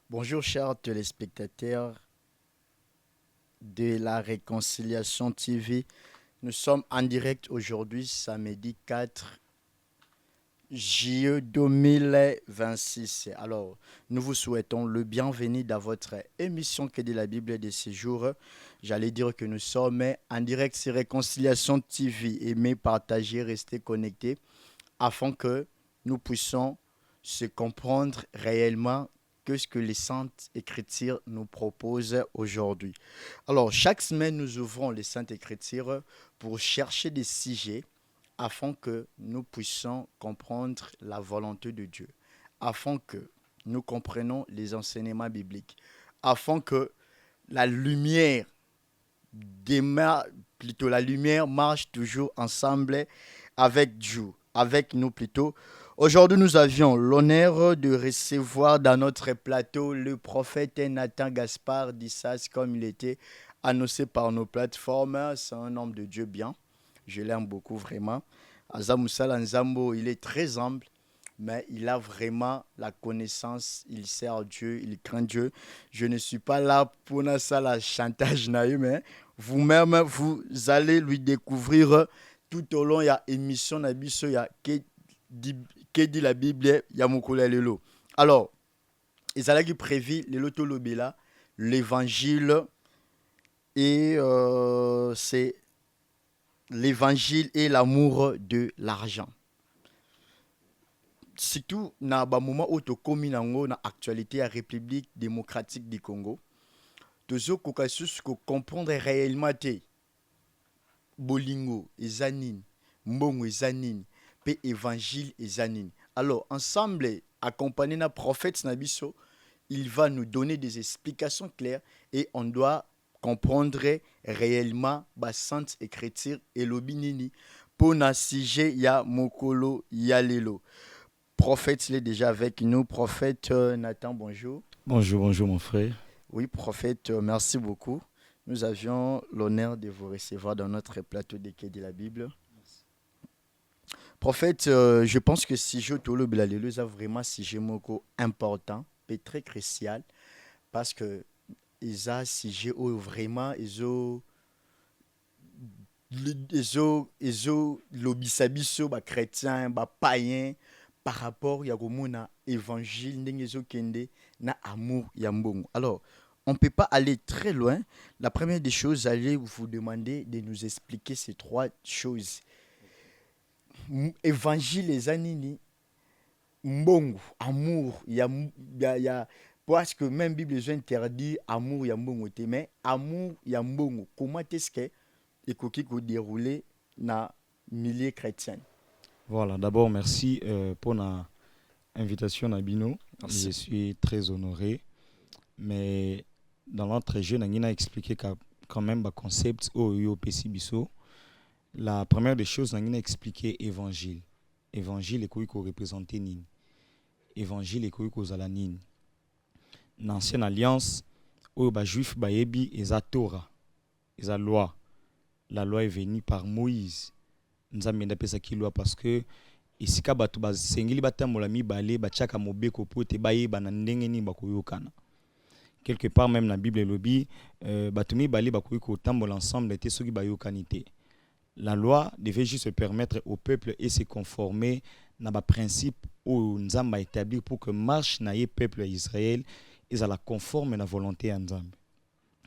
Bonjour chers téléspectateurs de la Réconciliation TV. Nous sommes en direct aujourd'hui, samedi 4 juillet 2026. Alors, nous vous souhaitons le bienvenu dans votre émission que dit la Bible de ces jours. J'allais dire que nous sommes en direct sur Réconciliation TV. Aimez, partagez, restez connectés afin que nous puissions se comprendre réellement que ce que les Saintes Écritures nous proposent aujourd'hui. Alors, chaque semaine, nous ouvrons les Saintes Écritures pour chercher des sujets afin que nous puissions comprendre la volonté de Dieu, afin que nous comprenions les enseignements bibliques, afin que la lumière plutôt la lumière marche toujours ensemble avec Dieu, avec nous plutôt. Aujourd'hui, nous avions l'honneur de recevoir dans notre plateau le prophète Nathan Gaspard d'Issas, comme il était annoncé par nos plateformes. C'est un homme de Dieu bien. Je l'aime beaucoup vraiment. Azamoussala Nzambo, il est très humble, mais il a vraiment la connaissance, il sert Dieu, il craint Dieu. Je ne suis pas là pour ça, la chantage, mais vous-même, vous allez lui découvrir tout au long. Il y a émission, il y a que dit la Bible, il y a Moukoula Lelo. Alors, ils allaient prévu le loto lobela, l'évangile, et c'est l'évangile et l'amour de l'argent. Surtout na ba moment où tokomi nango na actualité à République démocratique du Congo, tozo kokasus ko comprendre réellement te bolingo ezanine, mbongo ezanine, pe évangile ezanine. Alors ensemble accompagné na prophète nabiso, il va nous donner des explications claires et on doit comprendre réellement ba sainte écriture et lobinini pour na sujet ya mokolo ya lelo. Prophète, il est déjà avec nous. Prophète Nathan, bonjour. Bonjour, bonjour mon frère. Oui, prophète, merci beaucoup. Nous avions l'honneur de vous recevoir dans notre plateau de quai de la Bible. Prophète, je pense que si je te le bilalelu, c'est vraiment si j'ai moko important et très crucial parce que ils a si j'ai vraiment ils ont l'obisabiso ba chrétien ba païen par rapport ya komona évangile ndenge ezokende na amour ya mbongo. Alors, on ne peut pas aller très loin. La première des choses, j'allais vous demander de nous expliquer ces trois choses. Évangile ezanini, mbongo, amour ya parce que même Bible les interdit amour ya mbongo te, mais amour ya mbongo. Comment est-ce que ekoki ko dérouler na milieu chrétien? Voilà, d'abord merci pour l'invitation à Bino. Je Merci. suis très honoré. Mais dans notre jeu, on a expliqué quand même le concept au PC Bisso. La première des choses, on a expliqué évangile. Évangile est quoi qu'on représente nini. Évangile est quoi qu'on a nini. L'ancienne alliance, où les juifs baébi et la Torah, et la loi. La loi est venue par Moïse. Nous avons appelé qui loi parce que isika bato basengeli batambola mibale batiaka mobeko po te bayeba na ndenge nini bakoyokana. Quelque part même na Bible elobi bato mibale bakoki kotambola ensemble te soki bayokani te. La loi devait juste permettre au peuple et se conformer na ba principe ou nzamba établi pour que marche na ye peuple Israël ils la conforme na volonté ya nzambe.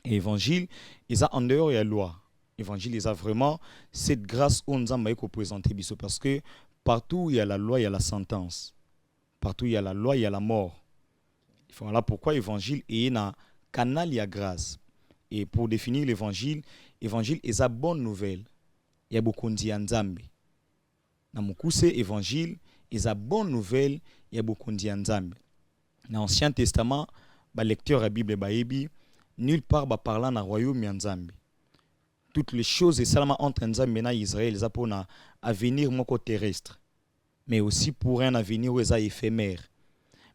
Et évangile ils a en dehors de la loi. Évangile, ils a vraiment cette grâce où nous avons présenté parce que partout où il y a la loi, il y a la sentence. Partout où il y a la loi, il y a la mort. Voilà pourquoi l'évangile est un canal de grâce. Et pour définir l'évangile, l'évangile est une bonne nouvelle. Il y a beaucoup de Nzambe. Dans mon coup, c'est l'évangile est une bonne nouvelle. Il y a beaucoup de Nzambe. Dans l'Ancien Testament, le lecteur de la Bible, nulle part parlant dans le royaume de Nzambe. Toutes les choses et seulement entre Nzambe et Israël, ça pour un avenir terrestre, mais aussi pour un avenir éphémère.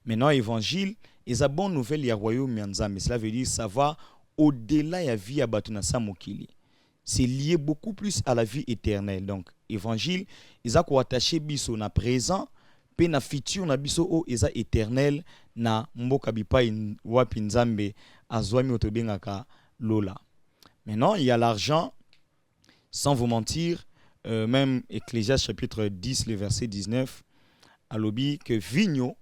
Maintenant, l'évangile est la bonne nouvelle du royaume de Nzambe. Cela veut dire que ça va au-delà de la vie à Batuna Samokili. C'est lié beaucoup plus à la vie éternelle. Donc, l'évangile, ils ont attaché biso na présent, pe na futur na biso o eza éternel na mboka bipai wapi nzambe azwami otobengaka lola. Maintenant, il y a l'argent, sans vous mentir, même Ecclésiaste chapitre 10, le verset 19, alobi que vigno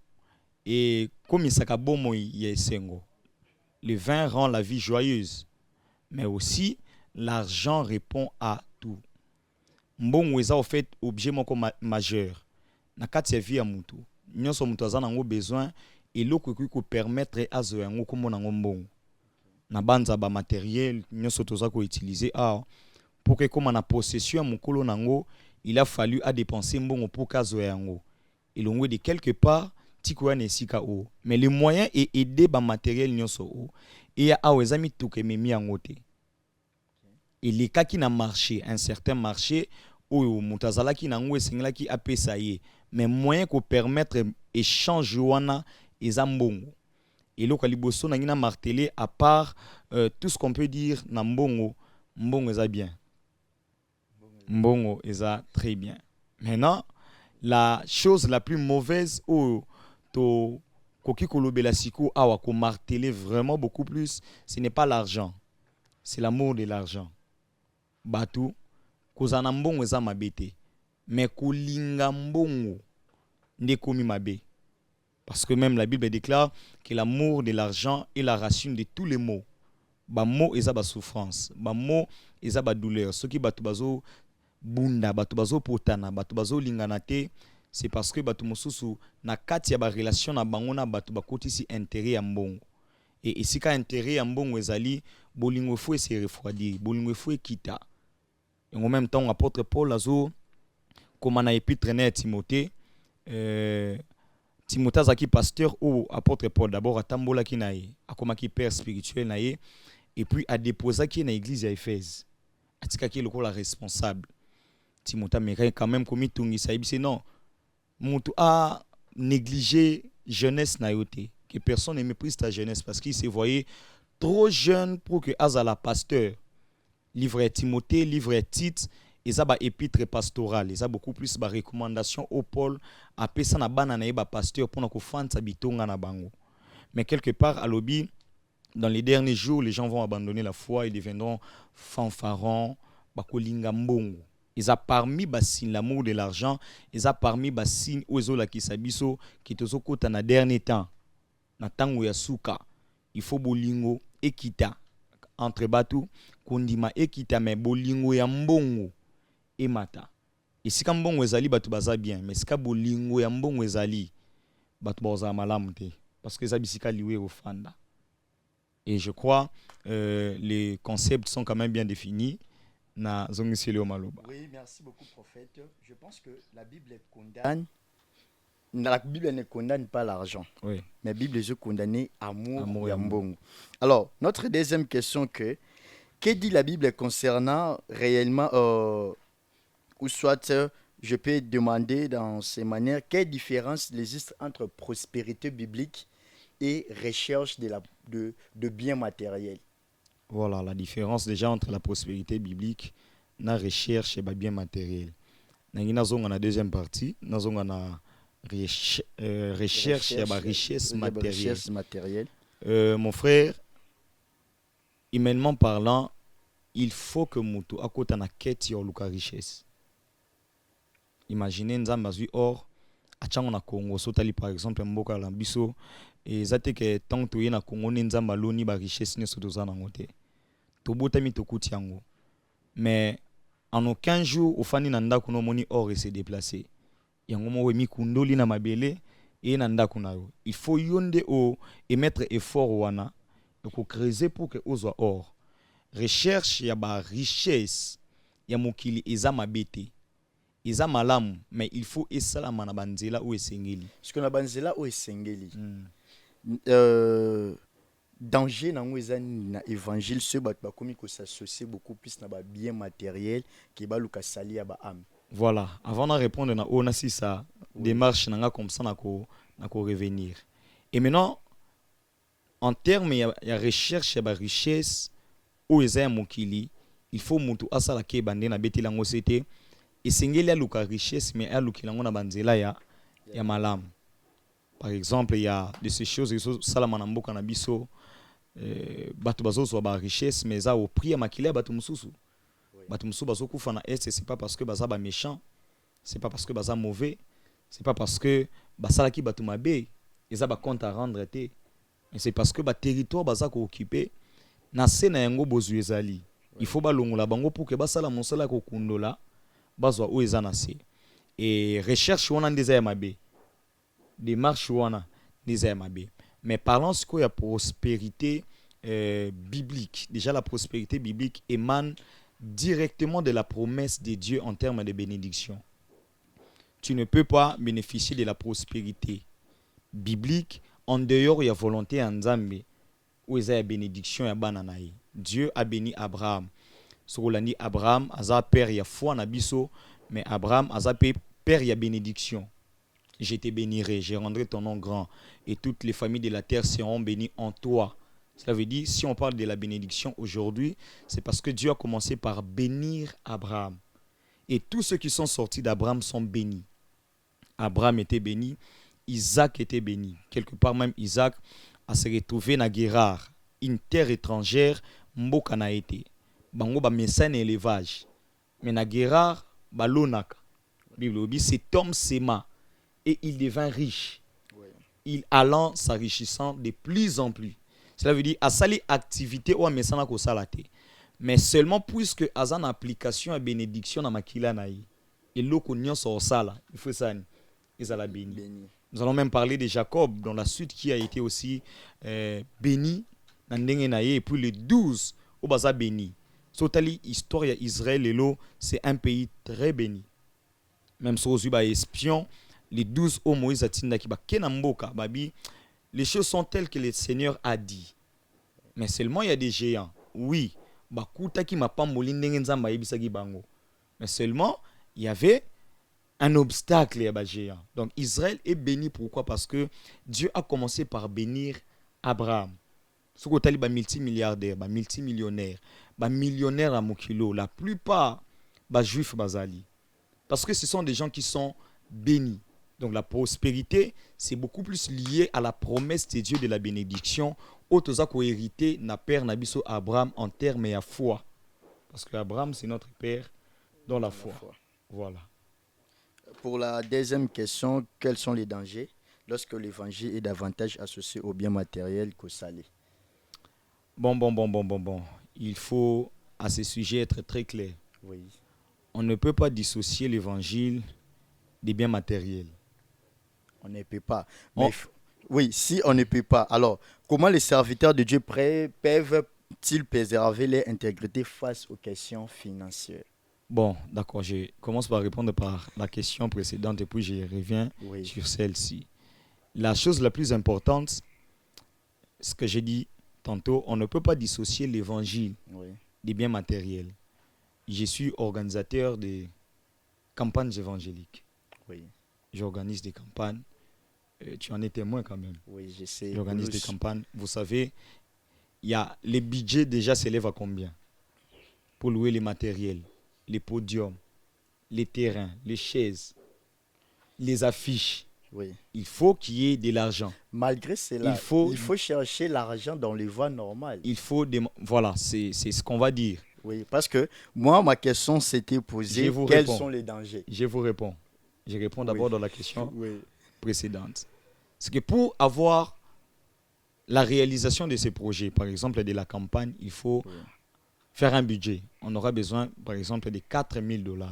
et comme bomo yesengo. Le vin rend la vie joyeuse, mais aussi l'argent répond à tout. Mbongo eza au fait objet moko majeur. Na kati ya vie ya mutu. Nyonso mutu aza nango besoin eloko ekoki ko permettre azo yango komona ngo mbongo. Na banza ba matériel nyonso toza ko utiliser pour que comme na possession ya mukolo nango, il a fallu à dépenser mbongo pour kazo yango. Elongwe de quelque part tikoya nesika o. Mais le moyen est aider ba matériel nyonso o. Et ya awezami tuke memi yango te. Et les cas qui n'a marché, un certain marché, où Moutazala qui n'a pas essayé qui a payé, mais moyen qu'on permettre échange wana et zambongo. Et là, Kaliboso n'a martelé à part tout ce qu'on peut dire na mbongo, mbongo est bien. Mbongo est très bien. Maintenant, la chose la plus mauvaise où to koki kolobela siko awa ko marteler vraiment beaucoup plus, ce n'est pas l'argent, c'est l'amour de l'argent. Batu kozana mbongo eza mabete mais kolinga mbongo nde komi mabe parce que même la Bible déclare que l'amour de l'argent est la racine de tous les maux. Ba mot eza ba souffrance, ba mot eza ba douleur. Soki batu bazo bunda, batu bazo potana, batu bazo lingana te, c'est parce que batu mosusu na kati ya ba relation na bango na batu bakotisi intérêt ya mbongo. Et ici ka intérêt ya mbongo ezali bolingo fo se refroidir, bolingo fo kita. Et en même temps, apôtre Paul azo comme on a épître à Timothée, Timothée zaki pasteur ou apôtre Paul d'abord à tambola ki nae, a comme qui père spirituel nae, et puis a déposé qui na église à Éphèse. Atika ki le responsable. Timothée mais quand même comme tungi sa c'est non. Mutu a négligé jeunesse na yote, que personne ne méprise ta jeunesse parce qu'il se voyait trop jeune pour que azala pasteur. Livre Timothée, livre Tite, ils ont épître pastorale, ils ont beaucoup plus de recommandations au Paul à pesa na bana na ba pasteur pour na fanta bitonga na bango. Mais quelque part à lobby dans les derniers jours, les gens vont abandonner la foi, ils deviendront fanfarons, bakolinga mbongo. Ils ont parmi basin l'amour de l'argent, ils ont parmi basin ozola kisabiso qui tozo kota na dernier temps. Na tango ya suka, il faut bolingo ekita. Entre batu kondima ekita me bolingo ya mbongo emata esika mbongo ezali batu baza bien mais sika bolingo ya mbongo ezali batu baza malamu te parce que zabisika liwe ofanda. Et je crois les concepts sont quand même bien définis na zongisele o maloba. Oui, merci beaucoup prophète. Je pense que la Bible condamne. La Bible ne condamne pas l'argent, oui. Mais la Bible est condamnée amour et mbongo. Alors, notre deuxième question que dit la Bible concernant réellement, ou soit je peux demander dans ces manières, quelle différence existe entre prospérité biblique et recherche de biens matériels? Voilà, la différence déjà entre la prospérité biblique et la recherche de biens matériels. Nous avons la deuxième partie, nous avons la recherche et la richesse matérielle. Mon frère, humainement parlant, il faut que mutu akota na quête ya luka richesse. Imaginez nzamba zui or achango na Congo sotali par exemple mboka la biso et zate que tant to na Congo nzamba loni ba richesse ne sotoza na ngote. To botami to kuti yango. Mais en aucun jour au fani nanda kuno moni or et se déplacer. Yango mo we mi kundoli na mabele et nanda kunayo. Il faut yonde o et mettre effort wana ko creuser pour que ozwa or. Recherche ya ba richesse ya mokili eza mabete eza malamu mais il faut esalama na banzela ou esengeli parce que na banzela ou esengeli danger nango eza na évangile ce bat ba komi ko s'associer beaucoup plus na ba bien matériel qui ba luka sali ya ba âme. Voilà, avant de répondre na ona si ça démarche nanga comme ça na ko revenir. Et maintenant en termes ya recherche ya ba richesse ou eza mokili, il faut mutu asala ke bande na betela ngo sete esengeli aluka richesse mais aluki lango na banzela ya il y a malamu. Par exemple, il y a de ces choses, salamanambo kanabiso, bato bazozwa ba richesse, mais ça au prix ya makila ya bato mususu. Bato mususu bazokufa na est, c'est pas parce que baza ba méchant, c'est pas parce que baza mauvais, c'est pas parce que basalaki bato mabe, eza ba compte à rendre te. Et c'est parce que ba territoire baza ko occuper na se na yango bozu ezali. Il faut balongola bango pour que basala mosala ko kundola bazwa o eza na se. Et recherche wana ndeza ya mabe. Démarche wana ndeza ya mabe. Mais parlons ce qu'il y a prospérité biblique. Déjà la prospérité biblique émane directement de la promesse de Dieu en termes de bénédiction. Tu ne peux pas bénéficier de la prospérité biblique en dehors de la volonté en Nzambe où il y a la bénédiction ya bananaï. Dieu a béni Abraham. Solani Abraham aza père ya foi na biso, mais Abraham aza père ya bénédiction. Je te bénirai, je rendrai ton nom grand et toutes les familles de la terre seront bénies en toi. Cela veut dire, si on parle de la bénédiction aujourd'hui, c'est parce que Dieu a commencé par bénir Abraham. Et tous ceux qui sont sortis d'Abraham sont bénis. Abraham était béni, Isaac était béni. Quelque part même, Isaac a se retrouvé na Guérard, une terre étrangère, mboka na été. Bango ba mesane élevage. Mais na Guérard, ba lonaka. Bible dit, cet homme s'aima et il devint riche. Il allant s'enrichissant de plus en plus. Cela veut dire, à sali activité ou à mesana ko salate. Mais seulement puisque azan application à bénédiction na makila na yi. Et l'oko nyonso sala, il faut ça. Ils allaient béni. Nous allons même parler de Jacob dans la suite qui a été aussi béni. Et puis les 12 au baza béni. Sotali histoire d'Israël et l'eau, c'est un pays très béni. Même si aux espions, les 12 au Moïse atinda ki ba kenamboka babi, les choses sont telles que le Seigneur a dit. Mais seulement il y a des géants. Oui, bakuta ki mapa molindenge nzamba yebisaki bango. Mais seulement il y avait un obstacle à géant. Donc Israël est béni. Pourquoi? Parce que Dieu a commencé par bénir Abraham. Ce qu'on a multimilliardaire, multimillionnaire, millionnaire à Mokilo, la plupart juifs bazali. Parce que ce sont des gens qui sont bénis. Donc la prospérité, c'est beaucoup plus lié à la promesse de Dieu de la bénédiction. Autres qui ont hérité na père nabiso Abraham en termes et à foi. Parce que Abraham, c'est notre père dans la foi. Voilà. Pour la deuxième question, quels sont les dangers lorsque l'évangile est davantage associé au bien matériel qu'au salé? Bon. Il faut à ce sujet être très clair. Oui. On ne peut pas dissocier l'évangile des biens matériels. On ne peut pas. Oui, si on ne peut pas, alors comment les serviteurs de Dieu peuvent-ils préserver leur intégrité face aux questions financières? Bon, d'accord, je commence par répondre par la question précédente et puis je reviens sur celle-ci. La chose la plus importante, ce que j'ai dit tantôt, on ne peut pas dissocier l'évangile des biens matériels. Je suis organisateur des campagnes évangéliques. Oui. J'organise des campagnes. Tu en es témoin quand même. Oui, je sais. J'organise des campagnes. Vous savez, les budgets déjà s'élèvent à combien? Pour louer les matériels, les podiums, les terrains, les chaises, les affiches. Oui. Il faut qu'il y ait de l'argent. Malgré cela, il faut chercher l'argent dans les voies normales. Voilà, c'est ce qu'on va dire. Oui, parce que moi, ma question s'était posée, quels sont les dangers? Je vous réponds. Je réponds d'abord dans la question précédente. C'est que pour avoir la réalisation de ces projets, par exemple de la campagne, il faut faire un budget. On aura besoin, par exemple, de $4,000.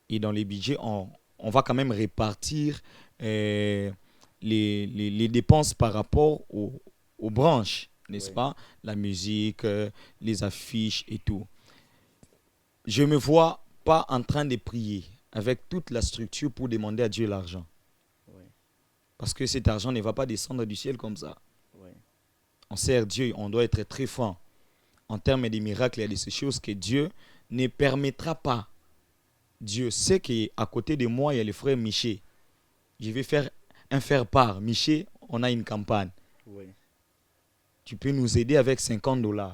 Et dans les budgets, on va quand même répartir les dépenses par rapport aux branches, n'est-ce pas? La musique, les affiches et tout. Je ne me vois pas en train de prier avec toute la structure pour demander à Dieu l'argent. Parce que cet argent ne va pas descendre du ciel comme ça. On sert Dieu, on doit être très franc. En termes de miracles, il y a de ces choses que Dieu ne permettra pas. Dieu sait qu'à côté de moi, il y a le frère Miché. Je vais faire un faire-part. Miché, on a une campagne. Tu peux nous aider avec $50.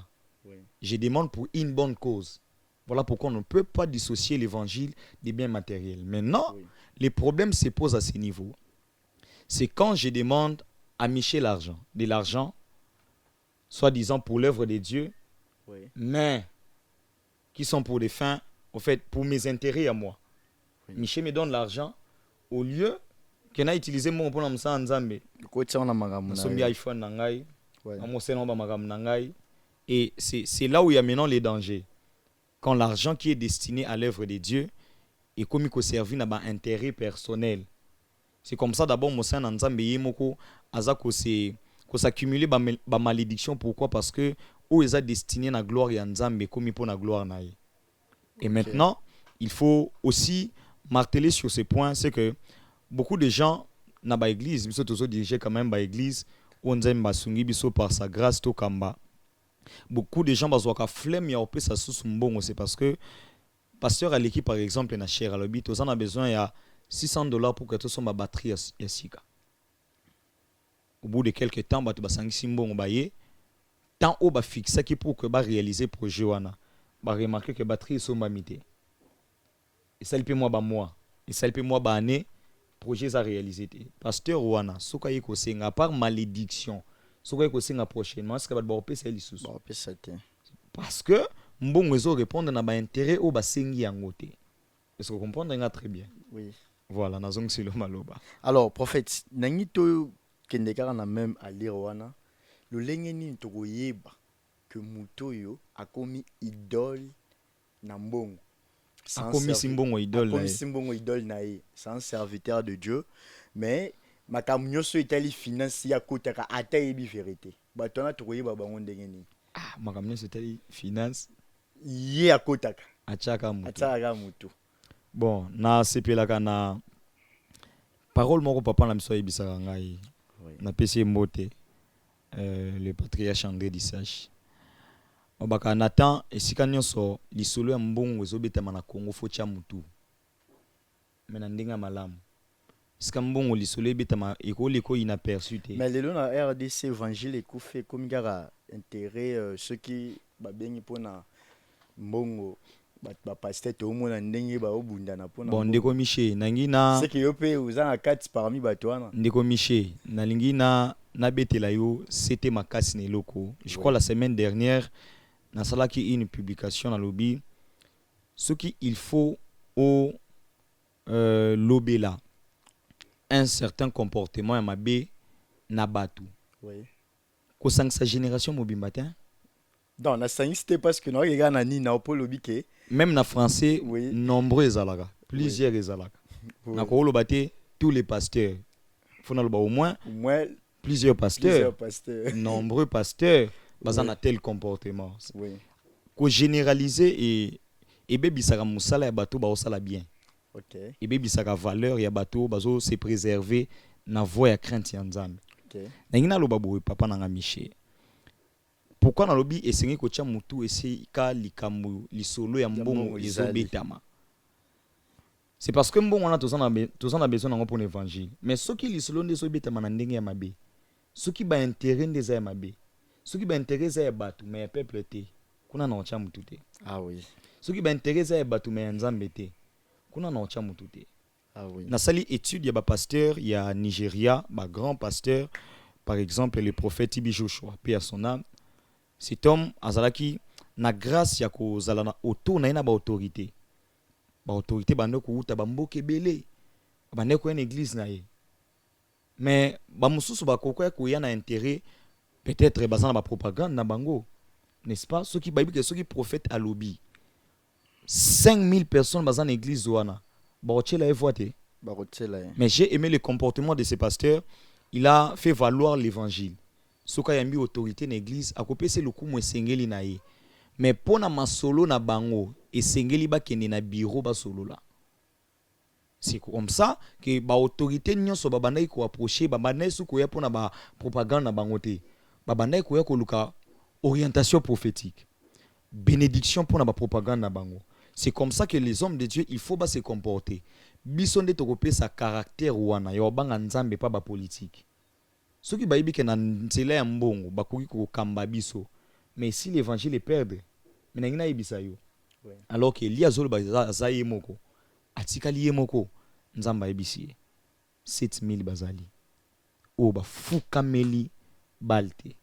Je demande pour une bonne cause. Voilà pourquoi on ne peut pas dissocier l'évangile des biens matériels. Maintenant, les problèmes se posent à ce niveau. C'est quand je demande à Michel de l'argent, soi-disant pour l'œuvre de Dieu, Oui. mais qui sont pour des fins, au fait, pour mes intérêts à moi. Oui. Michel me donne l'argent au lieu que n'a utilisé mon pour me ça nzambe. Côté on a magamu Sombi na. iPhone nangai, Ouais. amo seno ba magam nangai. Et c'est là où il y a maintenant les dangers. Quand l'argent qui est destiné à l'œuvre de Dieu est comme il servi n'a pas intérêt personnel. C'est comme ça d'abord mon sein nzambe yemoko aza ko s'accumuler ba malédiction. Pourquoi? Parce que où est destiné na gloire ya nzambe comme pour na gloire na ye. Et maintenant, il faut aussi marteler sur ce point, c'est que beaucoup de gens na ba église, biso tozo diriger quand même ba église, où nzambe basungi biso par sa grâce to kamba. Beaucoup de gens bazwaka flemme ya opé sa sous mbongo, c'est parce que pasteur à l'équipe par exemple na cher à l'obit, on a besoin ya $600 pour que tout son batterie ya sika. Au bout de quelques temps, ba to basangi simbongo baye, tant au ba fixa qui pour que ba réaliser projet wana. Ba remarquer que batterie sont mamité. Et ça peut moi ba mois, et ça peut moi ba année projet à réaliser. Pasteur wana, soka yeko senga par malédiction. Soka yeko senga prochainement, ce que ba opé c'est lissus. Ba opé ça té. Parce que mbongo ezo répondre na ba intérêt au ba sengi yango té. Est-ce que vous comprenez très bien? Oui. Voilà, nazong c'est le maloba. Alors, prophète, nangi to kendeka na même à lire wana. Le lengeni to yeba que muto yo a commis idole na mbongo. A commis simbongo idole. A commis simbongo idole na ye. C'est un serviteur de Dieu, mais makambo nyonso etali finance ya kotaka ata yebi vérité. Batona to yeba bango ndengeni. Ah, makambo nyonso etali finance ye akotaka. Achaka muto. Achaka muto. Bon, na sepelaka na parole moko papa na biso yebisaka ngai. Na pesi mbote. Le patriarche André Dissach. Obaka Nathan esika nyonso lisolo ya mbongo ezobetama na Congo fo tia mutu. Mena ndinga malamu. Esika mbongo lisolo ebetama ekoleko inaperçu te. Mais lelo na RDC évangile ekufe comme gara intérêt ceux qui babengi pona mbongo ba pasteur to mona ndenge ba obunda na pona. Bon ndeko Miché nangi na c'est que yo pe uzana 4 parmi bato wana. Ndeko Miché nalingi na betela yo c'était makasi ne loko. Je crois la semaine dernière na salaki une publication na lobby ce qui il faut au lobela un certain comportement ya mabe na batu. Oui. Ko sang sa génération mobimbatin. Non, na c'était parce que non regarde na ni na opo lobby ke même na français oui. Nombreux ezalaka, plusieurs ezalaka. Oui. Na ko lobate tous les pasteurs. Faut na loba au moins plusieurs pasteurs. Nombreux pasteurs basant na tel comportement. Oui. Ko généraliser et bebisaka musala ya bato ba osala bien. OK. Et bebisaka valeur ya bato bazo se préserver na voie ya crainte ya Nzambe. OK. Na ngina loba boye papa na Miché. Pourquoi na lobi esengi ko tia mutu esika likambo lisolo ya mbongo ezobetama. C'est parce que mbongo na tozana besoin nango pour l'évangile. Mais ceux qui lisolo ndezo betama na ndenge ya mabe. Ceux qui ba intérêt ndeza ya mabe. Ceux qui ba intérêt za ya bato mais peuple te. Kuna na ocha mutu te. Ah oui. Ceux qui ba intérêt za ya bato mais Nzambe te. Kuna na ocha mutu te. Ah oui. Na sali étude ya ba pasteur ya Nigeria, ba grand pasteur par exemple le prophète Ibi Joshua, paix à son âme. Cet homme azalaki na grâce ya ko zala na auto na ina ba autorité. Ba autorité bande ko uta ba mboke belé. Bande ko en église na ye. Mais ba mususu ba kokoya ko ya na intérêt peut-être bazana ba propagande na bango. N'est-ce pas? Ceux qui bible ceux qui prophètent à lobby. 5000 personnes bazana église wana. Ba otela e voité. Ba otela. Mais j'ai aimé le comportement de ces pasteurs. Il a fait valoir l'évangile. Soka yambi autorité na église akopese lokumu esengeli na ye. Mais pona masolo na bango esengeli ba kende na bureau ba solo la. C'est comme ça que ba autorité nyonso ba bandai ko approcher ba bandai su ko ya pona ba propagande na bango te. Ba bandai ko ya ko luka orientation prophétique. Bénédiction pona ba propagande na bango. C'est comme ça que les hommes de Dieu il faut ba se comporter. Bisonde to kopesa caractère wana yo banga nzambe pa ba politique. Ceux qui baïbi que nan nzela ya mbongo bakoki ko kamba biso. Mais si l'évangile est perdre, mais n'ina ibisa yo. Alors que Elia zolo ba zaye moko, atikali ye moko, nzamba ebisi 7000 bazali o ba fukameli balte.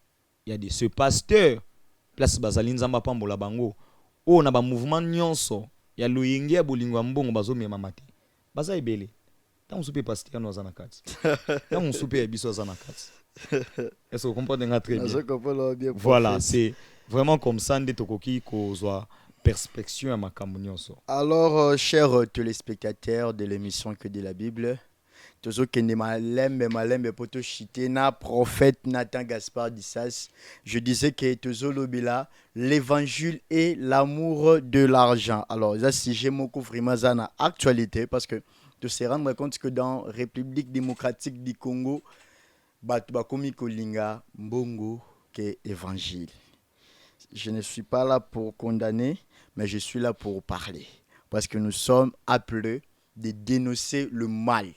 Il y a des ce pasteur place bazali nzamba pambola bango o na ba mouvement nyonso ya loyenge ya bolingo mbongo bazomema mate baza ebele tant soupe pasteur no zana kati tant soupe ya biso zana kati. Est-ce que vous comprenez très bien? Voilà, c'est vraiment comme ça nde tokoki kozwa perspective ya makambo nyonso. Alors, chers téléspectateurs de l'émission Que de la Bible, tozo kende malembe poto chitena prophète Nathan Gaspard Dissas. Je disais que tozo lobila l'évangile et l'amour de l'argent. Alors, ça si j'ai mon vraiment zana actualité parce que tu se rendre compte que dans République démocratique du Congo, batu bakomi kolinga mbongo ke évangile. Je ne suis pas là pour condamner, mais je suis là pour parler. Parce que nous sommes appelés de dénoncer le mal.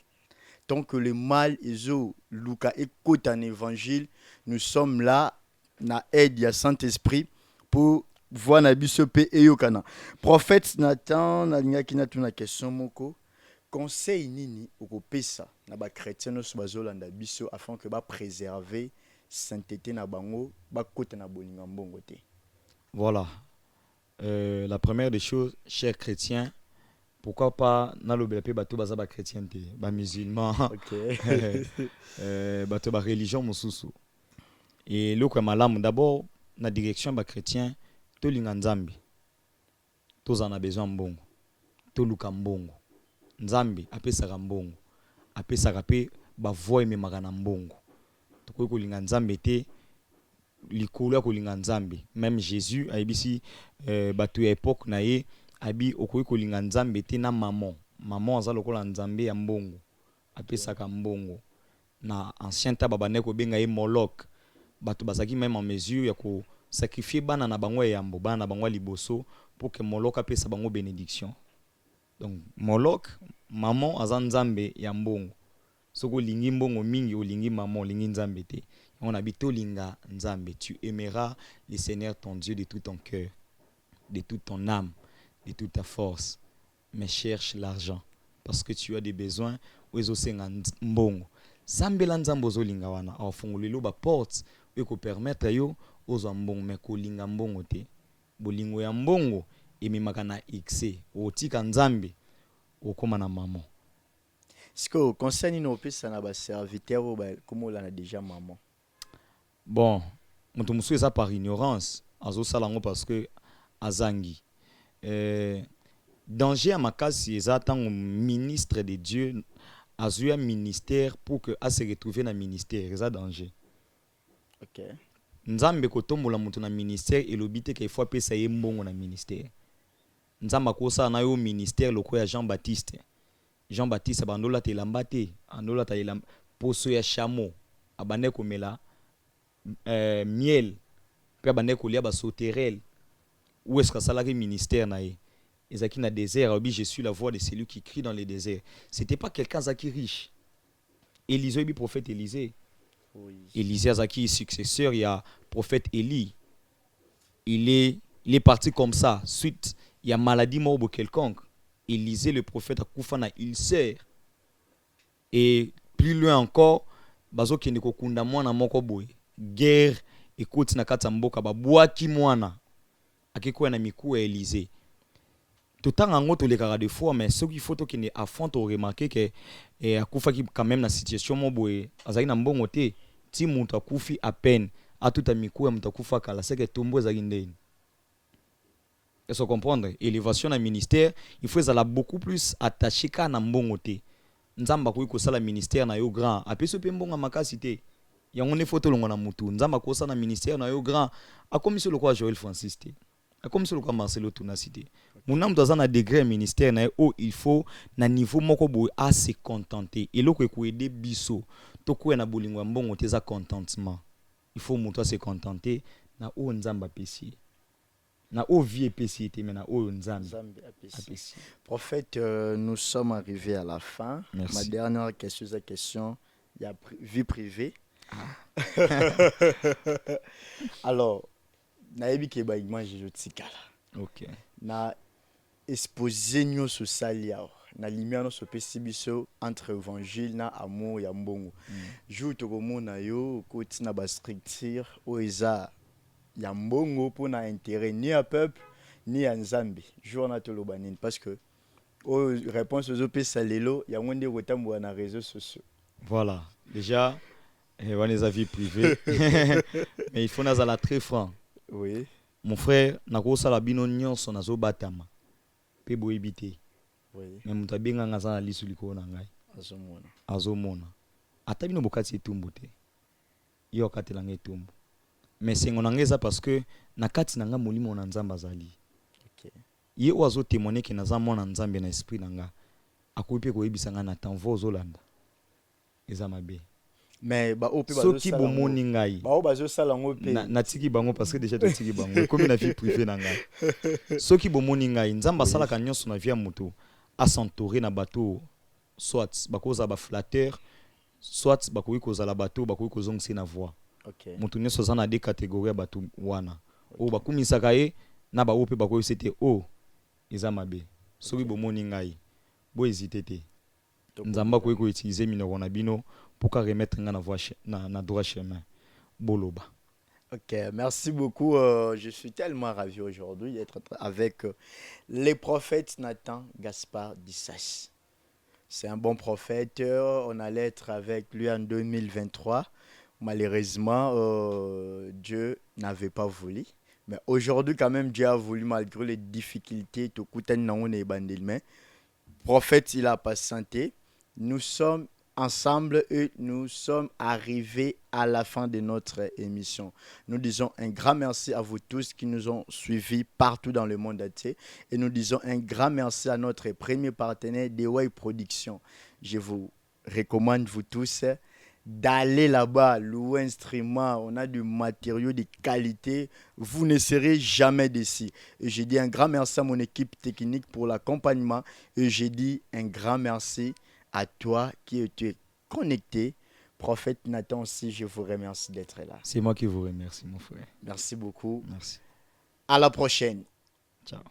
Tant que le mal est au Luka écoute un évangile, nous sommes là, na aide ya Saint-Esprit pour voir na biso pe eyokana. Prophète Nathan, na linga ki na tuna question moko. Conseil nini okopesa na ba chrétien no bazolanda biso afin que ba préserver sainteté na bango, ba kota na bolinga mbongo te. Voilà. La première des choses, chers chrétiens, pourquoi pas nalobela pe bato baza ba chrétien te, ba musulman, bato ba religion mosusu. Et loko malamu d'abord na direction ba chrétien to linga nzambi. Toza na besoin mbongo. To luka mbongo. Nzambi apesaka mbongo. Apesaka pe ba voix memaka na mbongo. Tokoki kolinga nzambe te likolo ya kolinga nzambe. Même Jésus ayebisi bato ya époque na ye abi okoki kolinga nzambe te na maman. Maman aza lokola nzambe ya mbongo. Apesaka mbongo. Na ancien temps babane ko benga ye Moloch. Bato bazaki même en mesure ya ko sacrifier bana na bango ya yambo, bana na bango liboso pour que Moloch apesa bango bénédiction. Donc Moloch maman aza nzambe ya mbongo. Soko lingi mbongo mingi olingi maman lingi nzambe te. On habite linga nzambe. Tu aimeras le Seigneur ton Dieu de tout ton cœur, de toute ton âme, de toute ta force. Mais cherche l'argent parce que tu as des besoins ozo senga mbongo. Sambela nzambo zo linga wana afungulelo ba porte eko permettre yo ozo mbongo mais ko linga mbongo te. Bolingo ya mbongo ememaka na excès. Otika nzambe okoma na maman. Est-ce que conseil no pesa na ba serviteur ba comme on a déjà maman? Bon, mutu musu eza par ignorance azo salango parce que azangi. Danger à makasi eza tango ministre de Dieu azuya ministère pour que a se retrouver na ministère eza danger. OK. Nzambe kotombola mutu na ministère elobite ke fois pesa ye mbongo na ministère. Nzamba kosa na yo ministère loko ya Jean-Baptiste. Jean-Baptiste abandola te lambate, andola ta elam poso ya chameau abane komela miel pe abane kolia ba sauterelle. Où est-ce que ça la ministère na ye? Ezaki na désert, obi je suis la voix de celui qui crie dans les déserts. C'était pas quelqu'un qui riche. Élisée bi prophète Élisée. Oui. Élisée azaki successeur, il y a prophète Élie. Il est parti comme ça. Suite, il y a maladie mort quelconque. Élisée le prophète a kufa na ulcère. Et plus loin encore, bazo kende ko kunda mwana moko boy. Guerre écoute na kata mboka ba boaki mwana. Akiko na miku ya Élisée. Tout temps en autre les cas de fois mais ce qu'il faut que ne affronte au remarquer que akufa qui quand même na situation mo boy azali na mbongo te ti muntu akufi à peine a tout à miku ya muntu akufa kala c'est que tombo ezali ndeni. Et se comprendre élévation na ministère il faut ça beaucoup plus attaché ka na mbongo te. Nzamba ko sala ministère na yo grand apeso pe mbongo makasi te. Yango ne photo longo na mutu nzamba ko sala ministère na yo grand a comme sur le quoi Joël Francis te. Comme sur le cas Marcelo Tunacité. Mon âme dans un degré ministère na il faut na niveau moko boy à se contenter et loko ko aider biso to ko na bolingo mbongo teza contentement. Il faut monter se contenter na o nzamba pesi. Na o vie pesi te mais na o nzambe apesi. Prophète, nous sommes arrivés à la fin. Merci. Ma dernière question, c'est la question il y a vie privée. Alors nayebi ke ba image jo tikala. OK. Na exposer nyo social ya na lumière no sopesi biso entre évangile na amour ya mbongo. Jour tokomona yo koti na ba structure o eza ya mbongo pour na intérêt ni ya peuple ni ya nzambe. Jour na toloba nini parce que réponse aux opesa lelo ya ngonde kotambola na réseaux sociaux. Voilà, déjà on les avis privés mais il faut nazala très franc. Oui. Mon frère nakosala bino nyonso nazobatama pe boyebi te. Oui. Mais moto abenganga aza na lisu likolo na ngai azomona ata bino bokati etumbu te yo okatelanga etumbu mais sengo na ngai eza parce que na kati na nga molimo na nzambe azali. Ye oyo azotémoigne ke naza mwana nzambe na esprit na nga akoki mpe koyebisa ngai na temps vo ozolanda eza mabe. Mais soki bomoni ngai natiki bango parce que déjà totiki bango ekomi na vie privée na ngai. Soki bomoni ngai nzambe asalaka nyonso na vie ya moto asentourer na bato soit bakoza ba flatteur soit bakoki kozala bato bakoki kozongisa na voix. Moto nyonso aza na deux catégories ya bato wana oyo bakumisaka ye na baoyo mpe bakoyebisa te o eza mabe. Soki bomoni ngai bo hésite te nzambe akoki koutiliser minoko na bino pour remettre nga na droit chemin boloba. Ok, merci beaucoup. Je suis tellement ravi aujourd'hui d'être avec les prophètes Nathan Gaspard Dissas. C'est un bon prophète. On allait être avec lui en 2023. Malheureusement, Dieu n'avait pas voulu. Mais aujourd'hui, quand même, Dieu a voulu, malgré les difficultés. Prophète, il a patienté. Nous sommes ensemble et nous sommes arrivés à la fin de notre émission. Nous disons un grand merci à vous tous qui nous ont suivis partout dans le monde entier et nous disons un grand merci à notre premier partenaire DeWay Production. Je vous recommande vous tous d'aller là-bas, louer un instrument, on a du matériau de qualité, vous ne serez jamais déçus. Et je dis un grand merci à mon équipe technique pour l'accompagnement et je dis un grand merci à toi qui es connecté. Prophète Nathan aussi, je vous remercie d'être là. C'est moi qui vous remercie, mon frère. Merci beaucoup. Merci. À la prochaine. Ciao.